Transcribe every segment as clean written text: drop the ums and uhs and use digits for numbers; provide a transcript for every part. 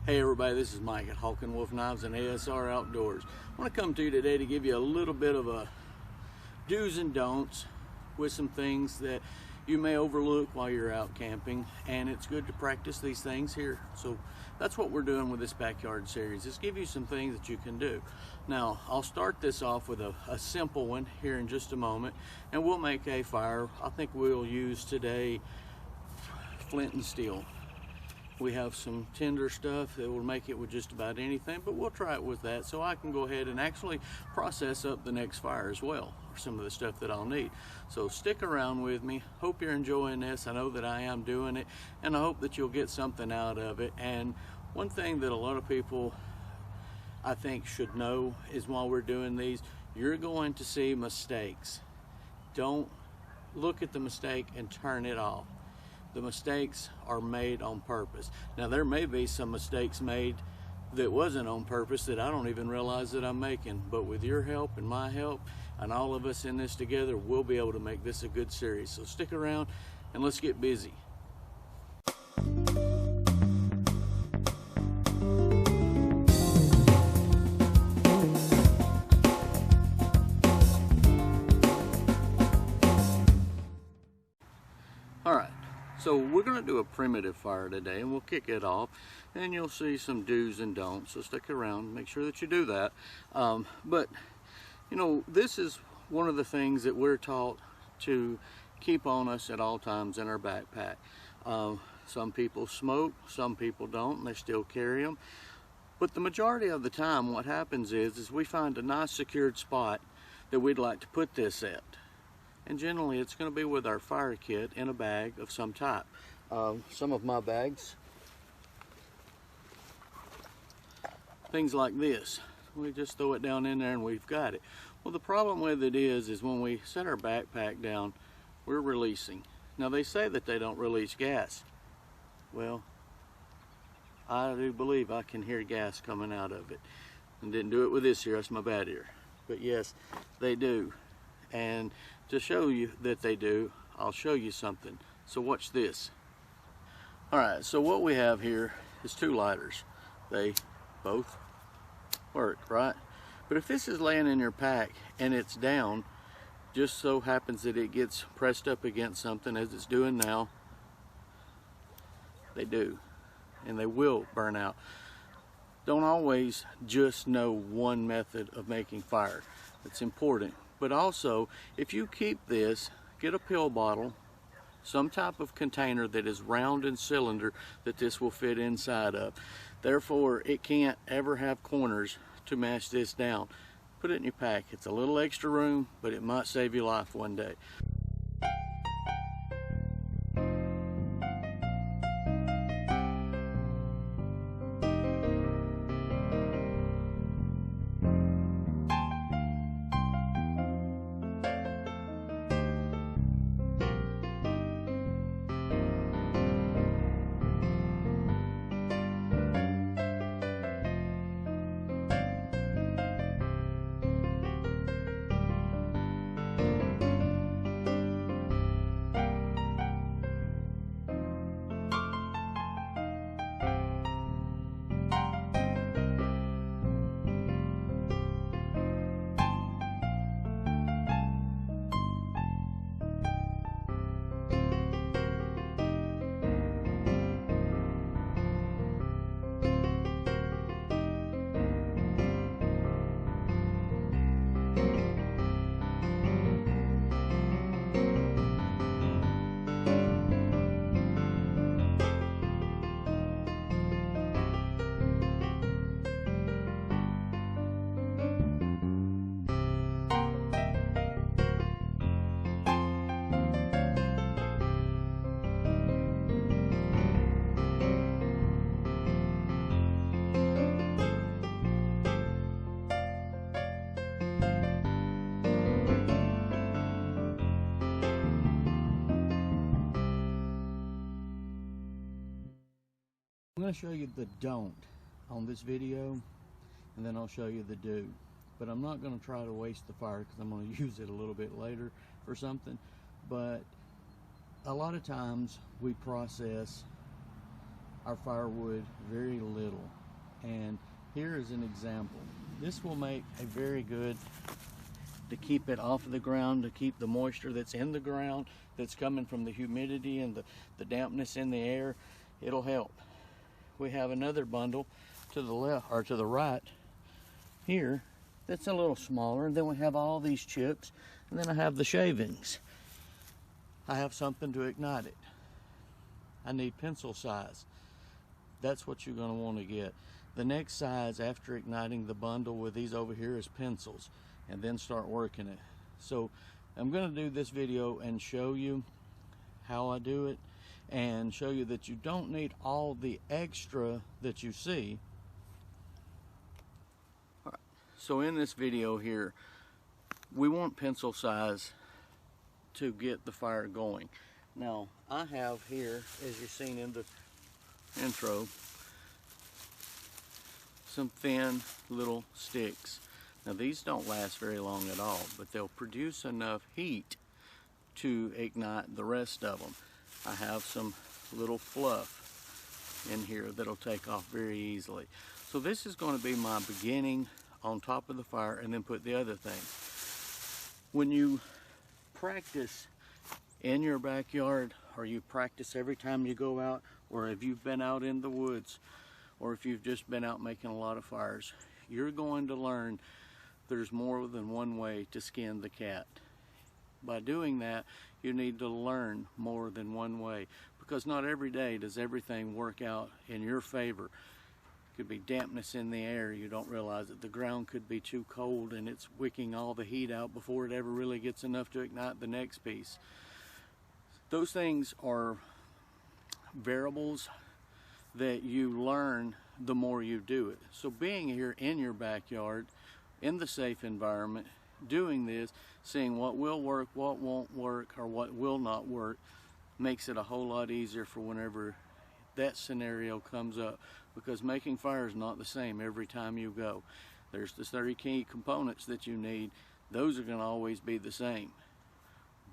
Hey everybody, this is Mike at Hawk and Wolf Knives and ASR Outdoors. I want to come to you today to give you a little bit of a do's and don'ts with some things that you may overlook while you're out camping, and it's good to practice these things here. So that's what we're doing with this backyard series, is give you some things that you can do. Now I'll start this off with a simple one here in just a moment, and we'll make a fire. I think we'll use today flint and steel. We have some tinder stuff that will make it with just about anything, but we'll try it with that so I can go ahead and actually process up the next fire as well, or some of the stuff that I'll need. So stick around with me. Hope you're enjoying this. I know that I am doing it, and I hope that you'll get something out of it. And one thing that a lot of people I think should know is while we're doing these, you're going to see mistakes. Don't look at the mistake and turn it off. The mistakes are made on purpose. Now there may be some mistakes made that wasn't on purpose that I don't even realize that I'm making, but with your help and my help and all of us in this together, we'll be able to make this a good series. So stick around and let's get busy. All right. So we're going to do a primitive fire today, and we'll kick it off, and you'll see some do's and don'ts, so stick around, make sure that you do that. But you know, this is one of the things that we're taught to keep on us at all times in our backpack. Some people smoke, some people don't, and they still carry them. But the majority of the time what happens is we find a nice secured spot that we'd like to put this at. And generally it's going to be with our fire kit in a bag of some type. Some of my bags, things like this, we just throw it down in there and we've got it. Well, the problem with it is when we set our backpack down, we're releasing. Now they say that they don't release gas. Well, I do believe I can hear gas coming out of it. And didn't do it with this ear, that's my bad ear. But yes, they do. And to show you that they do, I'll show you something. So watch this. Alright, so what we have here is two lighters. They both work, right? But if this is laying in your pack and it's down, just so happens that it gets pressed up against something as it's doing now, they do. And they will burn out. Don't always just know one method of making fire. It's important. But also, if you keep this, get a pill bottle, some type of container that is round in cylinder that this will fit inside of. Therefore, it can't ever have corners to mash this down. Put it in your pack. It's a little extra room, but it might save your life one day. I'm going to show you the don't on this video, and then I'll show you the do. But I'm not going to try to waste the fire because I'm going to use it a little bit later for something. But a lot of times we process our firewood very little. is an example. This will make a very good, to keep it off of the ground, to keep the moisture that's in the ground, that's coming from the humidity and the dampness in the air. It'll help. We have another bundle to the left, or to the right here, that's a little smaller. And then we have all these chips, and then I have the shavings. I have something to ignite it. I need pencil size. That's what you're going to want to get. The next size after igniting the bundle with these over here is pencils, and then start working it. So I'm going to do this video and show you how I do it, and show you that you don't need all the extra that you see. All right. So in this video here, we want pencil size to get the fire going. Now I have here, as you've seen in the intro, some thin little sticks. Now these don't last very long at all, but they'll produce enough heat to ignite the rest of them. I have some little fluff in here that'll take off very easily. So this is going to be my beginning on top of the fire, and then put the other things. When you practice in your backyard, or you practice every time you go out, or if you've been out in the woods, or if you've just been out making a lot of fires, you're going to learn there's more than one way to skin the cat. By doing that, you need to learn more than one way, because not every day does everything work out in your favor. Could be dampness in the air, you don't realize it. The ground could be too cold and it's wicking all the heat out before it ever really gets enough to ignite the next piece. Those things are variables that you learn the more you do it. So being here in your backyard, in the safe environment, doing this, seeing what will work, what won't work, or what will not work, makes it a whole lot easier for whenever that scenario comes up, because making fire is not the same every time you go. There's the 30 key components that you need. Those are going to always be the same,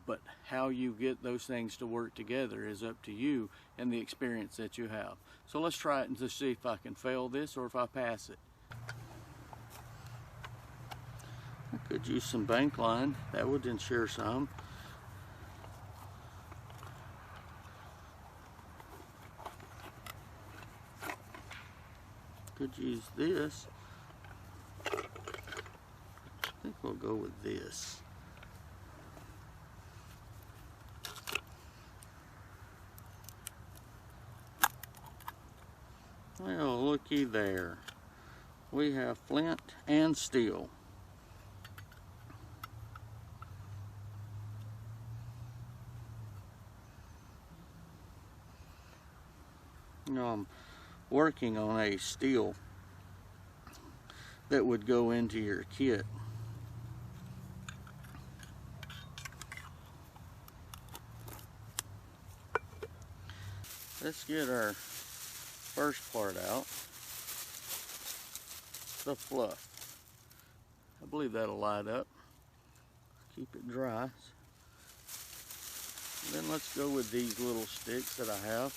but how you get those things to work together is up to you and the experience that you have. So let's try it and just see if I can fail this or if I pass it. I could use some bank line. That would ensure some. Could use this. I think we'll go with this. Well, looky there. We have flint and steel. Now I'm working on a steel that would go into your kit. Let's get our first part out, the fluff. I believe that'll light up. Keep it dry. And then let's go with these little sticks that I have.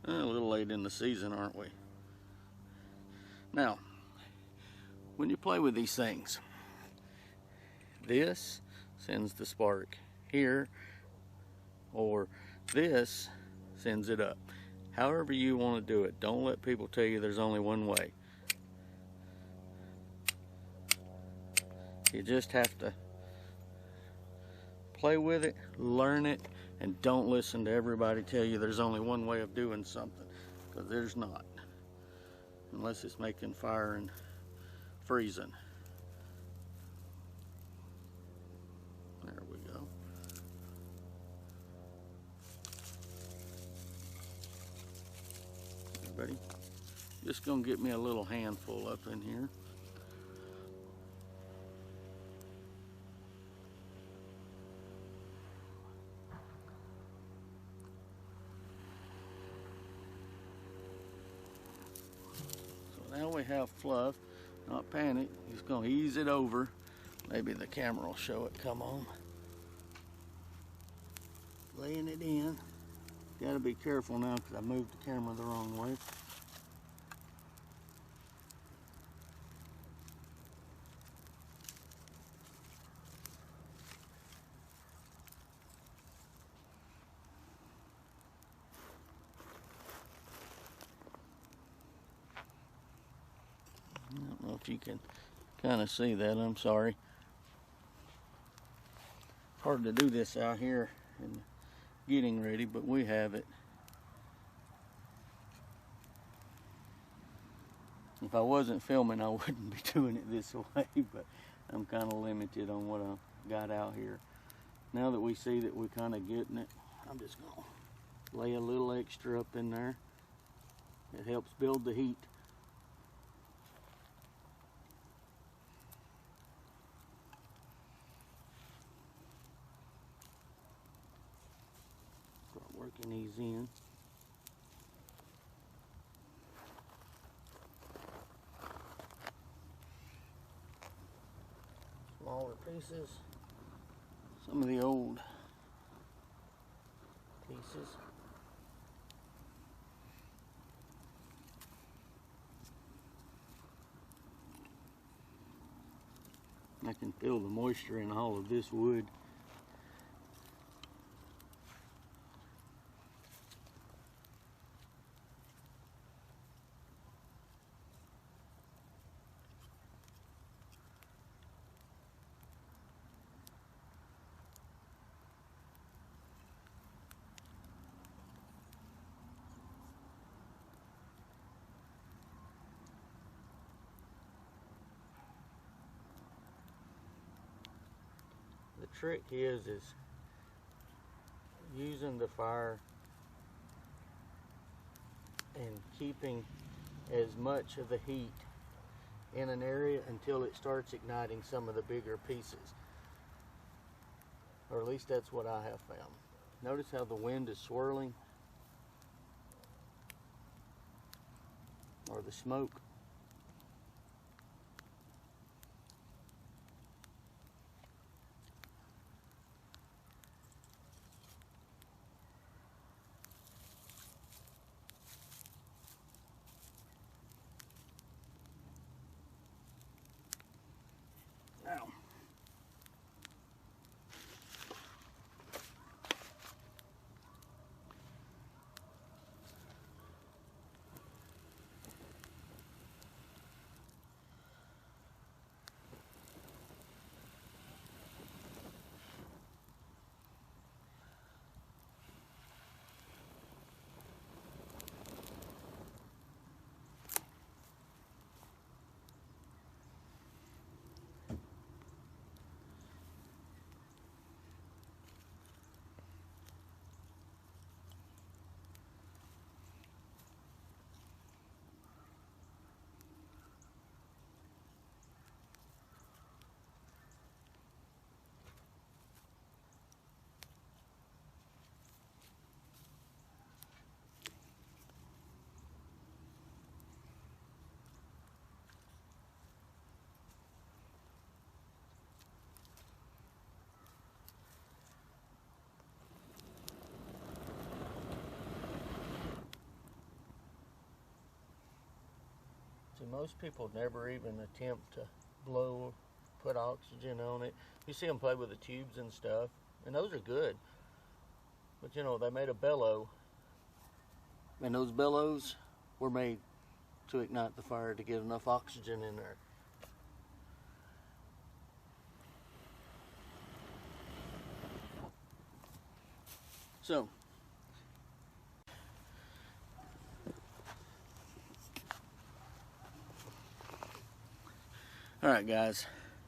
A little late in the season, aren't we? Now, when you play with these things, this sends the spark here, or this sends it up. However you want to do it. Don't let people tell you there's only one way. You just have to play with it, learn it, and don't listen to everybody tell you there's only one way of doing something, because there's not, unless it's making fire and freezing. There we go. Everybody, just gonna get me a little handful up in here. now we have fluff. Not panic, just gonna ease it over. Maybe the camera will show it, come on. Laying it in. Gotta be careful now because I moved the camera the wrong way. I don't know if you can kind of see that, I'm sorry. Hard to do this out here and getting ready, but we have it. If I wasn't filming, I wouldn't be doing it this way, but I'm kind of limited on what I've got out here. Now that we see that we're kind of getting it, I'm just gonna lay a little extra up in there. It helps build the heat. Start working these in. Smaller pieces, some of the old pieces. I can feel the moisture in all of this wood. The trick is using the fire and keeping as much of the heat in an area until it starts igniting some of the bigger pieces. Or at least that's what I have found. Notice how the wind is swirling, or the smoke. Now, see, most people never even attempt to blow, put oxygen on it. You see them play with the tubes and stuff, and those are good. But you know, they made a bellow, and those bellows were made to ignite the fire to get enough oxygen in there. So, all right, guys,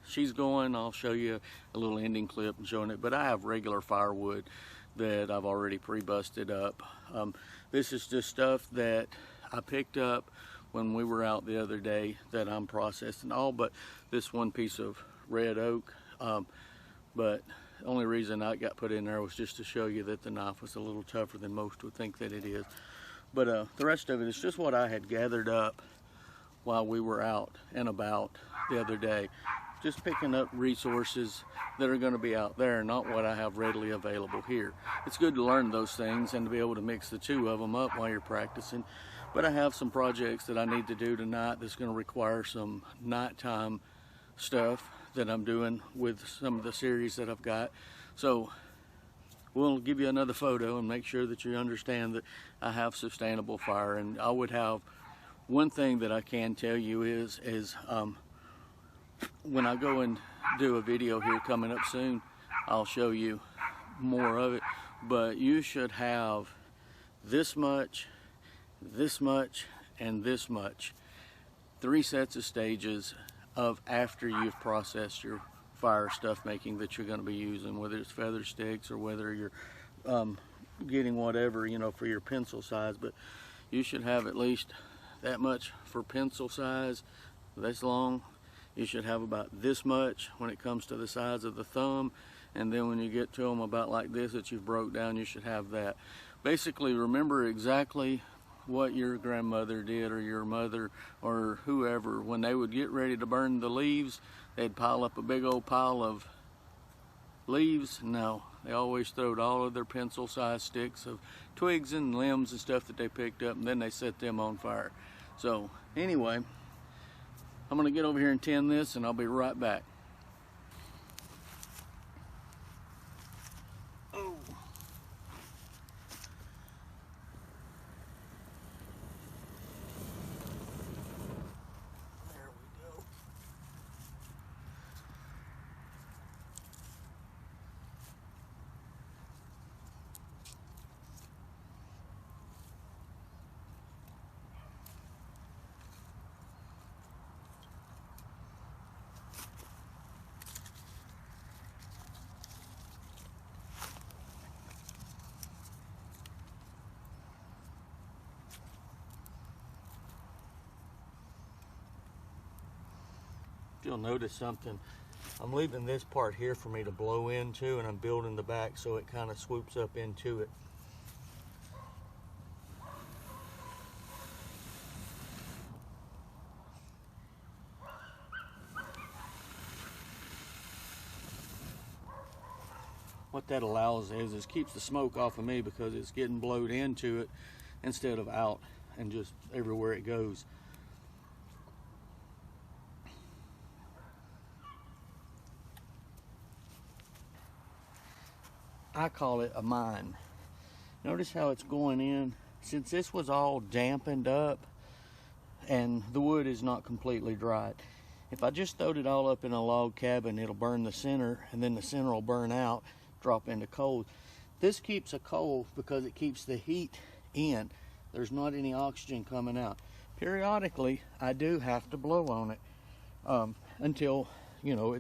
she's going. I'll show you a little ending clip and showing it, but I have regular firewood that I've already pre-busted up. This is just stuff that I picked up when we were out the other day that I'm processing, all but this one piece of red oak. But the only reason I got put in there was just to show you that the knife was a little tougher than most would think that it is. But the rest of it is just what I had gathered up while we were out and about the other day, just picking up resources that are going to be out there, not what I have readily available here. It's good to learn those things and to be able to mix the two of them up while you're practicing. But I have some projects that I need to do tonight that's going to require some nighttime stuff that I'm doing with some of the series that I've got. So we'll give you another photo and make sure that you understand that I have sustainable fire. And I would have one thing that I can tell you is when I go and do a video here coming up soon, I'll show you more of it. But you should have this much, and this much. 3 sets of stages of after you've processed your fire stuff making that you're going to be using, whether it's feather sticks or whether you're getting whatever, you know, for your pencil size. But you should have at least that much for pencil size, this long. You should have about this much when it comes to the size of the thumb, and then when you get to them about like this that you've broke down, you should have that. Basically, remember exactly what your grandmother did, or your mother, or whoever. When they would get ready to burn the leaves, they'd pile up a big old pile of leaves. No, they always throwed all of their pencil-sized sticks of twigs and limbs and stuff that they picked up, and then they set them on fire. So anyway, I'm going to get over here and tin this, and I'll be right back. Oh. There we go. You'll notice something. I'm leaving this part here for me to blow into, and I'm building the back so it kind of swoops up into it. What that allows is keeps the smoke off of me, because it's getting blowed into it instead of out and just everywhere it goes. I call it a mine. Notice how it's going in. Since this was all dampened up and the wood is not completely dried, if I just throwed it all up in a log cabin, it'll burn the center, and then the center will burn out, drop into coal. This keeps a coal because it keeps the heat in. There's not any oxygen coming out. Periodically, I do have to blow on it until, you know,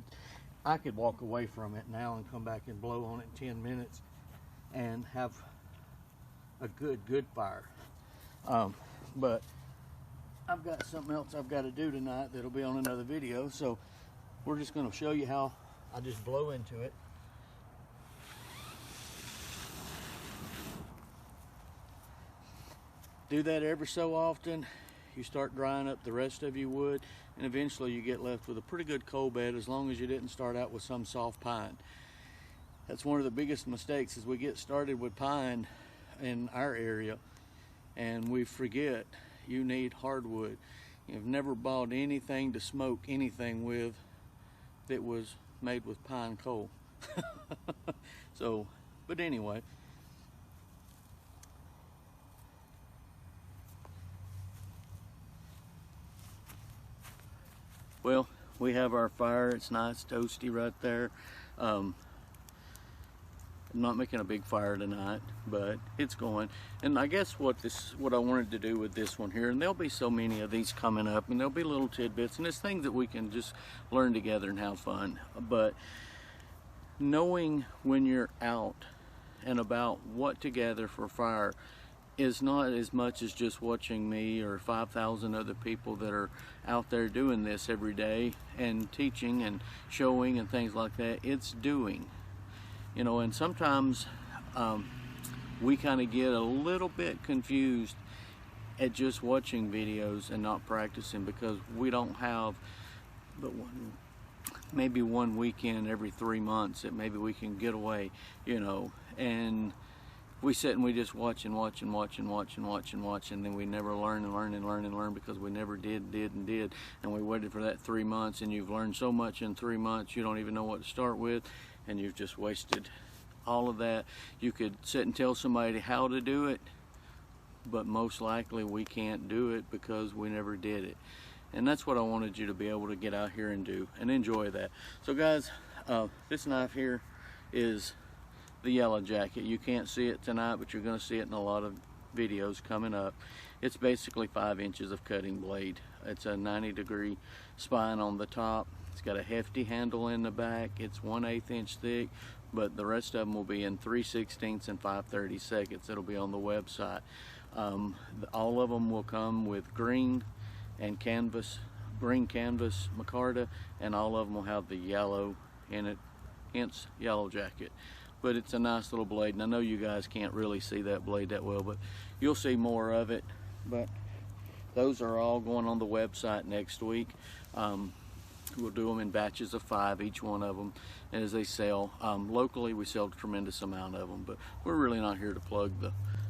I could walk away from it now and come back and blow on it in 10 minutes and have a good fire. But I've got something else I've got to do tonight that'll be on another video, so we're just going to show you how I just blow into it. Do that every so often. You start drying up the rest of your wood, and eventually you get left with a pretty good coal bed, as long as you didn't start out with some soft pine. That's one of the biggest mistakes, is we get started with pine in our area and we forget you need hardwood. You've never bought anything to smoke anything with that was made with pine coal. So, but anyway, well, we have our fire. It's nice, toasty right there. I'm not making a big fire tonight, but it's going. And I guess what I wanted to do with this one here, and there'll be so many of these coming up, and there'll be little tidbits, and it's things that we can just learn together and have fun. But knowing when you're out and about what to gather for fire is not as much as just watching me or 5,000 other people that are out there doing this every day and teaching and showing and things like that. It's doing, you know, and sometimes we kind of get a little bit confused at just watching videos and not practicing, because we don't have but maybe one weekend every 3 months that maybe we can get away, you know, and we sit and we just watch and watch and watch and watch and watch and watch, and then we never learn and learn and learn and learn, because we never did, and we waited for that 3 months, and you've learned so much in 3 months you don't even know what to start with, and you've just wasted all of that. You could sit and tell somebody how to do it, but most likely we can't do it because we never did it. And that's what I wanted you to be able to get out here and do and enjoy that. So guys, this knife here is the Yellow Jacket. You can't see it tonight, but you're going to see it in a lot of videos coming up. It's basically 5 inches of cutting blade. It's a 90-degree spine on the top. It's got a hefty handle in the back. It's 1/8 inch thick, but the rest of them will be in 3/16 and 5/32. It'll be on the website. All of them will come with green and canvas, green canvas micarta, and all of them will have the yellow in it, hence Yellow Jacket. But it's a nice little blade, and I know you guys can't really see that blade that well, but you'll see more of it. But those are all going on the website next week. We'll do them in batches of 5, each one of them, as they sell. Locally, we sell a tremendous amount of them, but we're really not here to plug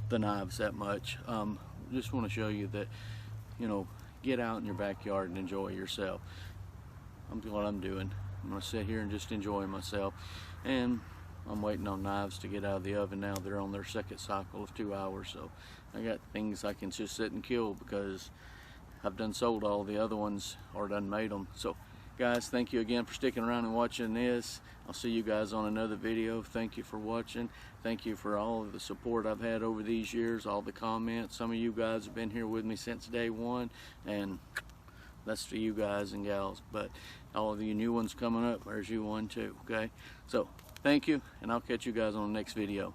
the knives that much. Just want to show you that, you know, get out in your backyard and enjoy yourself. What I'm doing. I'm going to sit here and just enjoy myself. And I'm waiting on knives to get out of the oven now. They're on their second cycle of 2 hours, so I got things I can just sit and kill, because I've done sold all the other ones or done made them. So guys, thank you again for sticking around and watching this. I'll see you guys on another video. Thank you for watching. Thank you for all of the support I've had over these years, all the comments. Some of you guys have been here with me since day one, and that's for you guys and gals. But all of you new ones coming up, there's you one too, okay? So thank you, and I'll catch you guys on the next video.